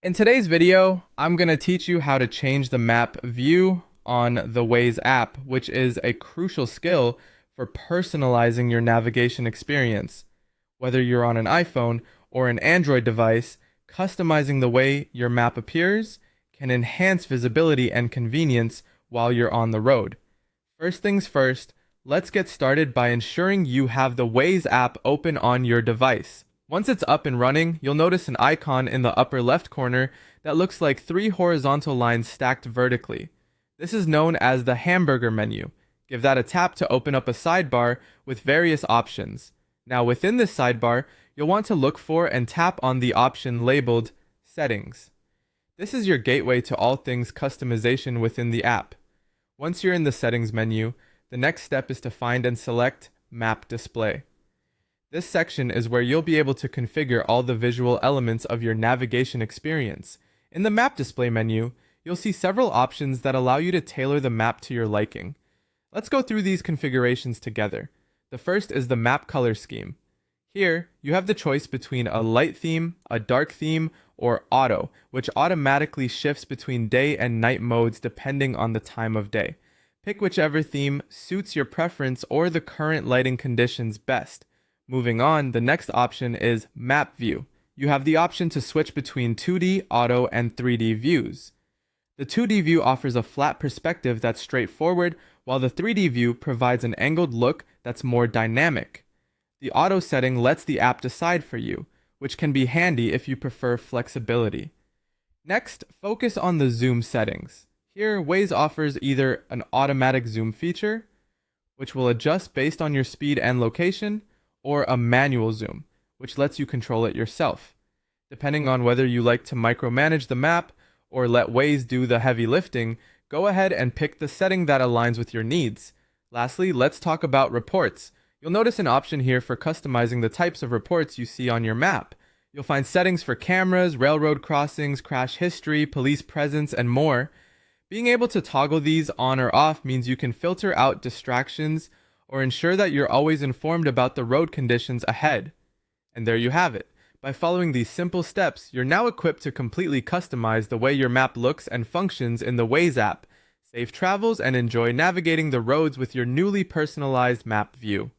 In today's video, I'm going to teach you how to change the map view on the Waze app, which is a crucial skill for personalizing your navigation experience. Whether you're on an iPhone or an Android device, customizing the way your map appears can enhance visibility and convenience while you're on the road. First things first, let's get started by ensuring you have the Waze app open on your device. Once it's up and running, you'll notice an icon in the upper left corner that looks like three horizontal lines stacked vertically. This is known as the hamburger menu. Give that a tap to open up a sidebar with various options. Now within this sidebar, you'll want to look for and tap on the option labeled Settings. This is your gateway to all things customization within the app. Once you're in the Settings menu, the next step is to find and select Map Display. This section is where you'll be able to configure all the visual elements of your navigation experience. In the Map Display menu, you'll see several options that allow you to tailor the map to your liking. Let's go through these configurations together. The first is the map color scheme. Here, you have the choice between a light theme, a dark theme, or auto, which automatically shifts between day and night modes depending on the time of day. Pick whichever theme suits your preference or the current lighting conditions best. Moving on, the next option is Map View. You have the option to switch between 2D, auto, and 3D views. The 2D view offers a flat perspective that's straightforward, while the 3D view provides an angled look that's more dynamic. The auto setting lets the app decide for you, which can be handy if you prefer flexibility. Next, focus on the zoom settings. Here, Waze offers either an automatic zoom feature, which will adjust based on your speed and location, or a manual zoom, which lets you control it yourself. Depending on whether you like to micromanage the map or let Waze do the heavy lifting, go ahead and pick the setting that aligns with your needs. Lastly, let's talk about reports. You'll notice an option here for customizing the types of reports you see on your map. You'll find settings for cameras, railroad crossings, crash history, police presence, and more. Being able to toggle these on or off means you can filter out distractions or ensure that you're always informed about the road conditions ahead. And there you have it. By following these simple steps, you're now equipped to completely customize the way your map looks and functions in the Waze app. Safe travels and enjoy navigating the roads with your newly personalized map view.